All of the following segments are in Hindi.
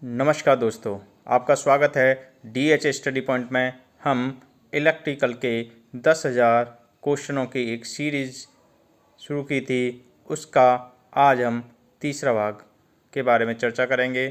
नमस्कार दोस्तों, आपका स्वागत है DH स्टडी पॉइंट में। हम इलेक्ट्रिकल के 10,000 क्वेश्चनों की एक सीरीज़ शुरू की थी, उसका आज हम तीसरा भाग के बारे में चर्चा करेंगे।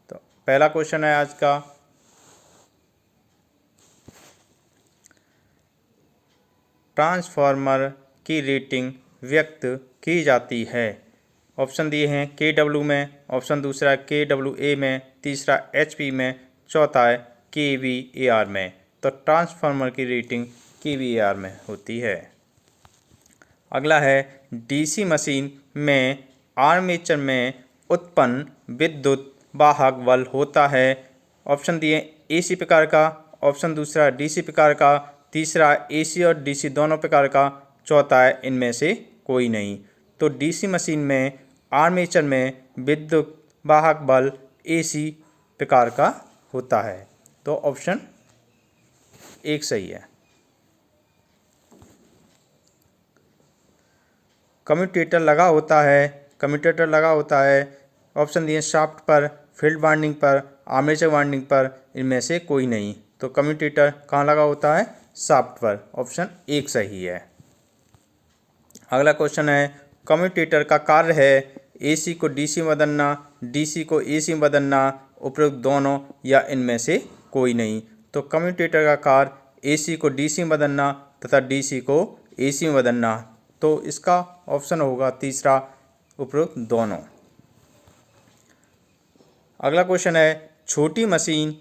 तो पहला क्वेश्चन है आज का, ट्रांसफार्मर की रेटिंग व्यक्त की जाती है। ऑप्शन दिए हैं KW में, ऑप्शन दूसरा KWA में, तीसरा HP में, चौथा है kVAR में। तो ट्रांसफार्मर की रेटिंग kVAR में होती है। अगला है, DC मशीन में आर्मेचर में उत्पन्न विद्युत वाहक बल होता है। ऑप्शन दिए AC प्रकार का, ऑप्शन दूसरा DC प्रकार का, तीसरा AC और DC दोनों प्रकार का, चौथा है इनमें से कोई नहीं। तो DC मशीन में आर्मेचर में विद्युत वाहक बल AC प्रकार का होता है। तो ऑप्शन एक सही है। कम्यूटेटर लगा होता है, कम्यूटेटर लगा होता है। ऑप्शन दिए शाफ्ट पर, फील्ड वाइंडिंग पर, आर्मेचर वाइंडिंग पर, इनमें से कोई नहीं। तो कम्यूटेटर कहाँ लगा होता है? शाफ्ट पर। ऑप्शन एक सही है। अगला क्वेश्चन है, कम्यूटेटर का कार्य है AC को DC में बदलना, DC को AC में बदलना, उपरोक्त दोनों या इनमें से कोई नहीं। तो कम्यूटेटर का कार्य AC को DC में बदलना तथा DC को AC में बदलना। तो इसका ऑप्शन होगा तीसरा, उपरोक्त दोनों। अगला क्वेश्चन है, छोटी मशीन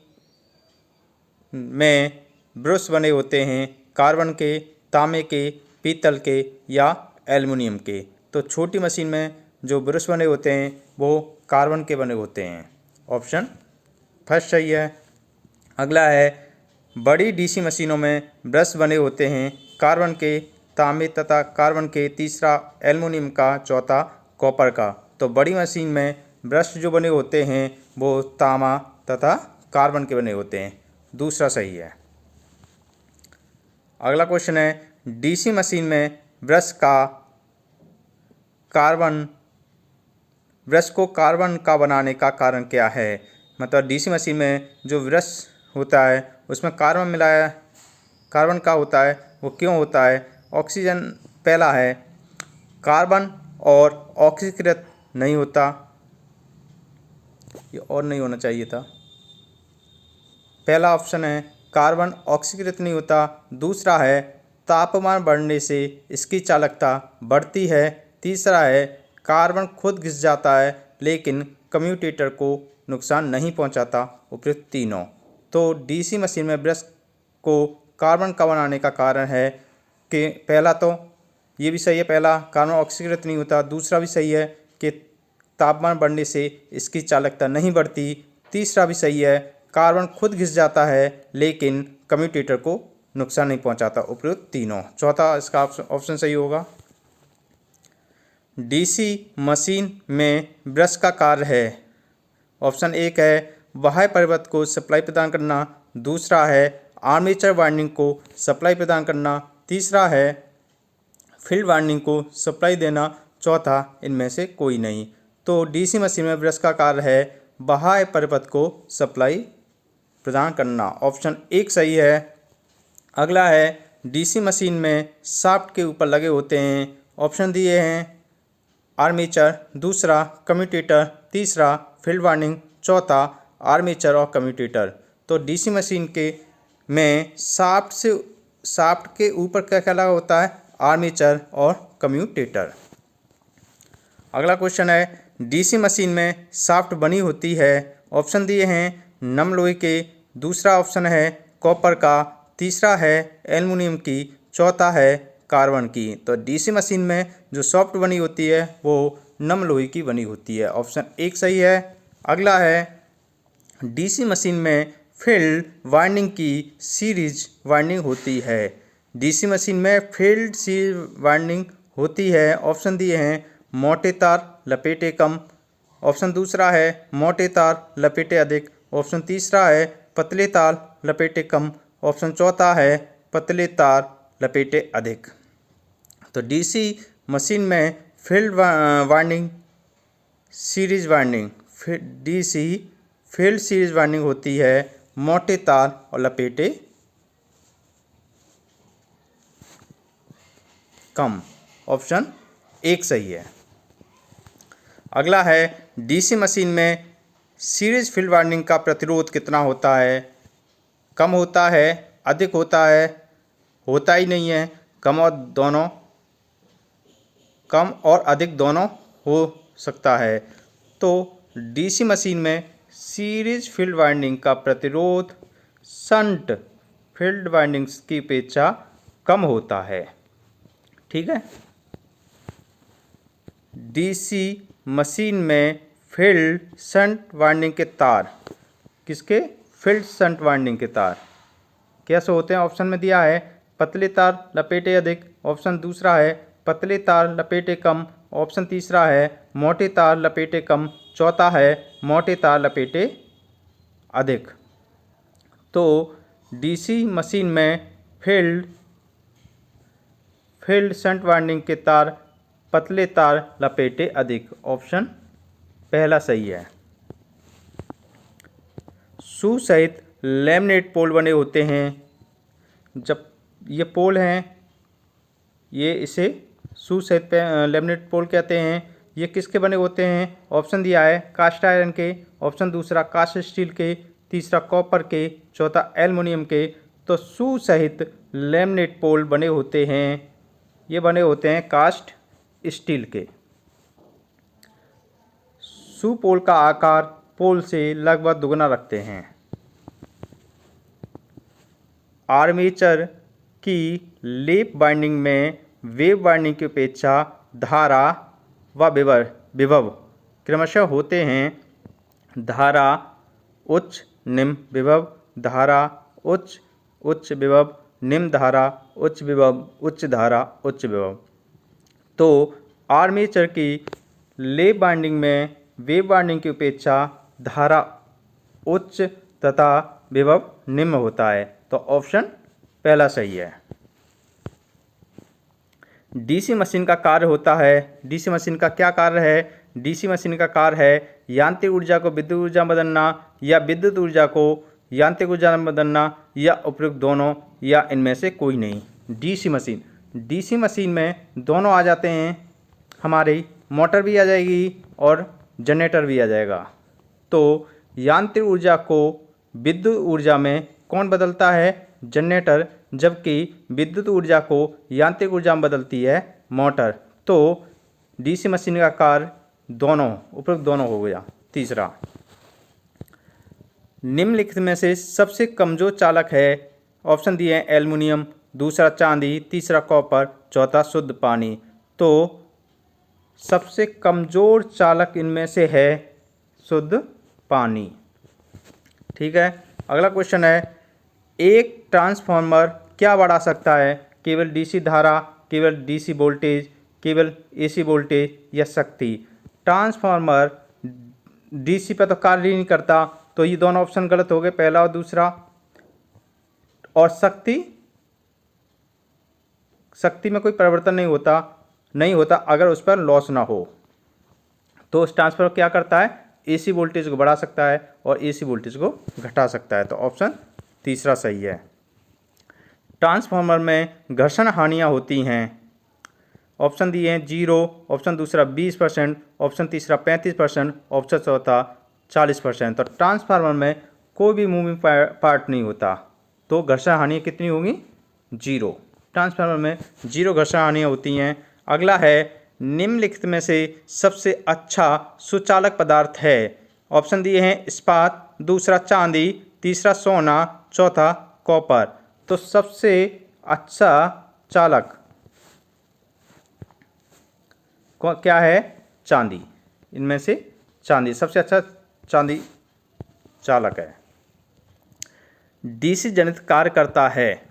में ब्रश बने होते हैं कार्बन के, तांबे के, पीतल के या एल्युमिनियम के। तो छोटी मशीन में जो ब्रश बने होते हैं वो कार्बन के बने होते हैं। ऑप्शन फर्स्ट सही है। अगला है, बड़ी DC मशीनों में ब्रश बने होते हैं कार्बन के, तांबे तथा कार्बन के, तीसरा एल्युमिनियम का, चौथा कॉपर का। तो बड़ी मशीन में ब्रश जो बने होते हैं वो तांबा तथा कार्बन के बने होते हैं। दूसरा सही है। अगला क्वेश्चन है, DC मशीन में ब्रश को कार्बन का बनाने का कारण क्या है? मतलब DC मशीन में जो ब्रश होता है उसमें कार्बन का होता है, वो क्यों होता है? ऑक्सीजन पहला है, कार्बन और ऑक्सीकृत नहीं होता, ये और नहीं होना चाहिए था। पहला ऑप्शन है कार्बन ऑक्सीकृत नहीं होता। दूसरा है तापमान बढ़ने से इसकी चालकता बढ़ती है। तीसरा है कार्बन खुद घिस जाता है लेकिन कम्यूटेटर को नुकसान नहीं पहुंचाता। उपयुक्त तीनों। तो DC मशीन में ब्रश को कार्बन का बनाने का कारण है कि पहला तो ये भी सही है, पहला कार्बन ऑक्सीकृत नहीं होता। दूसरा भी सही है कि तापमान बढ़ने से इसकी चालकता नहीं बढ़ती। तीसरा भी सही है, कार्बन खुद घिस जाता है लेकिन कम्यूटेटर को नुकसान नहीं पहुंचाता। उपयुक्त तीनों। चौथा इसका ऑप्शन सही होगा। DC मशीन में ब्रश का कार्य है। ऑप्शन एक है बाह्य परिपथ को सप्लाई प्रदान करना। दूसरा है आर्मेचर वाइंडिंग को सप्लाई प्रदान करना। तीसरा है फील्ड वाइंडिंग को सप्लाई देना। चौथा इनमें से कोई नहीं। तो DC मशीन में ब्रश का कार्य है बाह्य परिपथ को सप्लाई प्रदान करना। ऑप्शन एक सही है। अगला है, DC मशीन में शाफ्ट के ऊपर लगे होते हैं। ऑप्शन दिए हैं आर्मेचर, दूसरा कम्यूटेटर, तीसरा फील्ड वाइंडिंग, चौथा आर्मेचर और कम्यूटेटर। तो DC मशीन में शाफ्ट के ऊपर क्या क्या लगा होता है? आर्मेचर और कम्यूटेटर। अगला क्वेश्चन है, DC मशीन में शाफ्ट बनी होती है। ऑप्शन दिए हैं नम लोहे के, दूसरा ऑप्शन है कॉपर का, तीसरा है एल्युमिनियम की, चौथा है कार्बन की। तो DC मशीन में जो शाफ्ट बनी होती है वो नम लोहे की बनी होती है। ऑप्शन एक सही है। अगला है, DC मशीन में फील्ड वाइंडिंग की सीरीज वाइंडिंग होती है। DC मशीन में फील्ड सीरीज वाइंडिंग होती है। ऑप्शन दिए हैं मोटे तार लपेटे कम, ऑप्शन दूसरा है मोटे तार लपेटे अधिक, ऑप्शन तीसरा है पतले तार लपेटे कम, ऑप्शन चौथा है पतले तार लपेटे अधिक। तो DC मशीन में field winding series winding DC field series winding होती है मोटे तार और लपेटे कम। ऑप्शन 1 सही है। अगला है डीसी मशीन में सीरीज फील्ड वाइंडिंग का प्रतिरोध कितना होता है? कम होता है, अधिक होता है, होता ही नहीं है, कम और अधिक दोनों हो सकता है। तो डीसी मशीन में सीरीज फील्ड वाइंडिंग का प्रतिरोध शंट फील्ड वाइंडिंग्स की अपेक्षा कम होता है। ठीक है। डीसी मशीन में फील्ड शंट वाइंडिंग के तार, किसके? फील्ड शंट वाइंडिंग के तार कैसे होते हैं? ऑप्शन में दिया है पतले तार लपेटे अधिक, ऑप्शन दूसरा है पतले तार लपेटे कम, ऑप्शन तीसरा है मोटे तार लपेटे कम, चौथा है मोटे तार लपेटे अधिक। तो डीसी मशीन में फील्ड शंट वाइंडिंग के तार पतले तार लपेटे अधिक। ऑप्शन पहला सही है। शू सहित लैमिनेट पोल बने होते हैं। जब ये पोल हैं, ये इसे शू सहित लैमिनेट पोल कहते हैं। ये किसके बने होते हैं? ऑप्शन दिया है कास्ट आयरन के, ऑप्शन दूसरा कास्ट स्टील के, तीसरा कॉपर के, चौथा एल्युमिनियम के। तो शू सहित लैमिनेट पोल बने होते हैं, ये बने होते हैं कास्ट स्टील के। शू पोल का आकार पोल से लगभग दुगना रखते हैं। आर्मेचर की लैप वाइंडिंग में वेव वाइंडिंग की अपेक्षा धारा व विभव क्रमशः होते हैं। धारा उच्च निम्न विभव, धारा उच्च विभव, निम्न धारा, उच्च विभव, उच्च धारा, उच्च विभव। तो आर्मेचर की लैप वाइंडिंग में वेव वाइंडिंग की अपेक्षा धारा उच्च तथा विभव निम्न होता है। तो ऑप्शन पहला सही है। डीसी मशीन का कार्य होता है, डीसी मशीन का क्या कार्य है? डीसी मशीन का कार्य है यांत्रिक ऊर्जा को विद्युत ऊर्जा में बदलना, या विद्युत ऊर्जा को यांत्रिक ऊर्जा में बदलना, या उपयुक्त दोनों, या इनमें से कोई नहीं। डीसी मशीन में दोनों आ जाते हैं। हमारी मोटर भी आ जाएगी और जनरेटर भी आ जाएगा। तो यांत्रिक ऊर्जा को विद्युत ऊर्जा में कौन बदलता है? जनरेटर, जबकि विद्युत ऊर्जा को यांत्रिक ऊर्जा में बदलती है मोटर। तो डीसी मशीन का कार्य दोनों, उपयुक्त दोनों हो गया। तीसरा, निम्नलिखित में से सबसे कमजोर चालक है। ऑप्शन दिए हैं एल्युमिनियम, दूसरा चांदी, तीसरा कॉपर, चौथा शुद्ध पानी। तो सबसे कमजोर चालक इनमें से है शुद्ध पानी। ठीक है। अगला क्वेश्चन है एक ट्रांसफार्मर क्या बढ़ा सकता है? केवल डीसी धारा, केवल डीसी वोल्टेज, केवल एसी वोल्टेज, या शक्ति? ट्रांसफार्मर डीसी पर तो कार्य ही नहीं करता, तो ये दोनों ऑप्शन गलत हो गए, पहला और दूसरा। और शक्ति में कोई परिवर्तन नहीं होता अगर उस पर लॉस ना हो। तो उस ट्रांसफार्मर क्या करता है? एसी वोल्टेज को बढ़ा सकता है और एसी वोल्टेज को घटा सकता है। तो ऑप्शन तीसरा सही है। ट्रांसफार्मर में घर्षण हानियां होती हैं। ऑप्शन दिए हैं 0, ऑप्शन दूसरा 20%, ऑप्शन तीसरा 35%, ऑप्शन चौथा 40%। तो ट्रांसफार्मर में कोई भी मूविंग पार्ट नहीं होता, तो घर्षण हानियां कितनी होंगी? 0। ट्रांसफार्मर में 0 घर्षण हानियां होती हैं। अगला है निम्नलिखित में से सबसे अच्छा सुचालक पदार्थ है। ऑप्शन दिए हैं इस्पात, दूसरा चांदी, तीसरा सोना, चौथा कॉपर। तो सबसे अच्छा चालक क्या है? चांदी। इनमें से चांदी सबसे अच्छा चांदी चालक है। डीसी जनित कार्य करता है।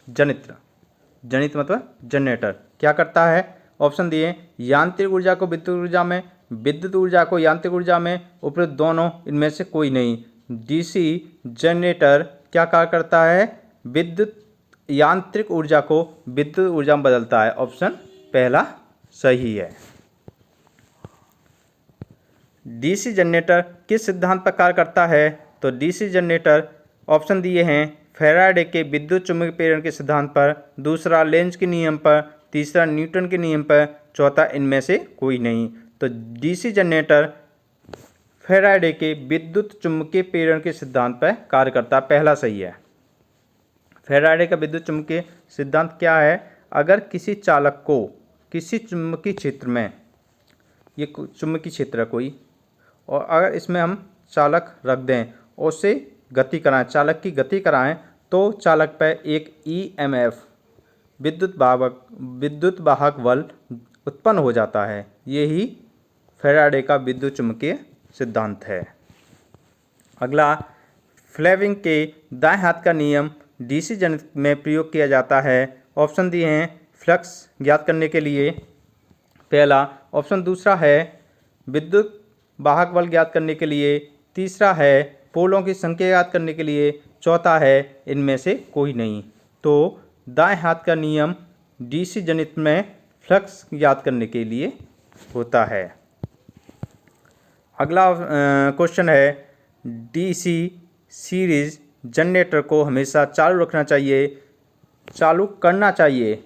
जनित मतलब जनरेटर क्या करता है? ऑप्शन दिए यांत्रिक ऊर्जा को विद्युत ऊर्जा में, विद्युत ऊर्जा को यांत्रिक ऊर्जा में, उपयुक्त दोनों, इनमें से कोई नहीं। डीसी जनरेटर क्या कार्य करता है? यांत्रिक ऊर्जा को विद्युत ऊर्जा में बदलता है। ऑप्शन पहला सही है। डीसी जनरेटर किस सिद्धांत पर कार्य करता है? तो डीसी जनरेटर ऑप्शन दिए हैं फैराडे के विद्युत चुम्बकीय प्रेरण के सिद्धांत पर, दूसरा लेंज के नियम पर, तीसरा न्यूटन के नियम पर, चौथा इनमें से कोई नहीं। तो डीसी जनरेटर फैराडे के विद्युत चुम्बकीय प्रेरण के सिद्धांत पर कार्य करता है, पहला सही है। फैराडे का विद्युत चुम्बकीय सिद्धांत क्या है? अगर किसी चालक को किसी चुम्बकीय क्षेत्र में, ये चुम्बकीय क्षेत्र है कोई, और अगर इसमें हम चालक रख दें और उससे गति कराएं, चालक की गति कराएं, तो चालक पर एक ईएमएफ विद्युत वाहक बल उत्पन्न हो जाता है। यही फैराडे का विद्युत चुम्बकीय सिद्धांत है। अगला, फ्लेमिंग के दाएं हाथ का नियम डीसी जनरेटर में प्रयोग किया जाता है। ऑप्शन दिए हैं फ्लक्स ज्ञात करने के लिए, पहला ऑप्शन, दूसरा है विद्युत वाहक बल ज्ञात करने के लिए, तीसरा है पोलों की संख्या ज्ञात करने के लिए, चौथा है इनमें से कोई नहीं। तो दाएं हाथ का नियम डीसी जनरेटर में फ्लक्स ज्ञात करने के लिए होता है। अगला क्वेश्चन है, डीसी सीरीज जनरेटर को हमेशा चालू रखना चाहिए, चालू करना चाहिए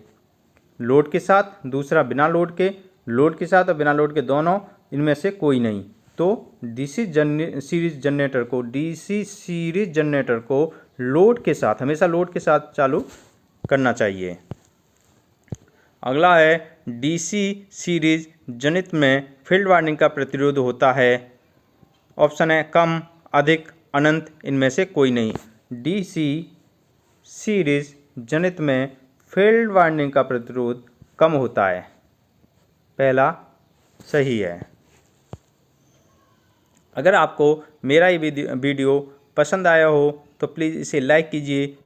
लोड के साथ, दूसरा बिना लोड के, लोड के साथ और बिना लोड के दोनों, इनमें से कोई नहीं। तो डीसी सीरीज जनरेटर को लोड के साथ, हमेशा लोड के साथ चालू करना चाहिए। अगला है, डीसी सीरीज जनरेटर में फील्ड वाइंडिंग का प्रतिरोध होता है। ऑप्शन है कम, अधिक, अनंत, इनमें से कोई नहीं। डीसी सीरीज जनरेटर में फील्ड वाइंडिंग का प्रतिरोध कम होता है, पहला सही है। अगर आपको मेरा ये वीडियो पसंद आया हो तो प्लीज़ इसे लाइक कीजिए।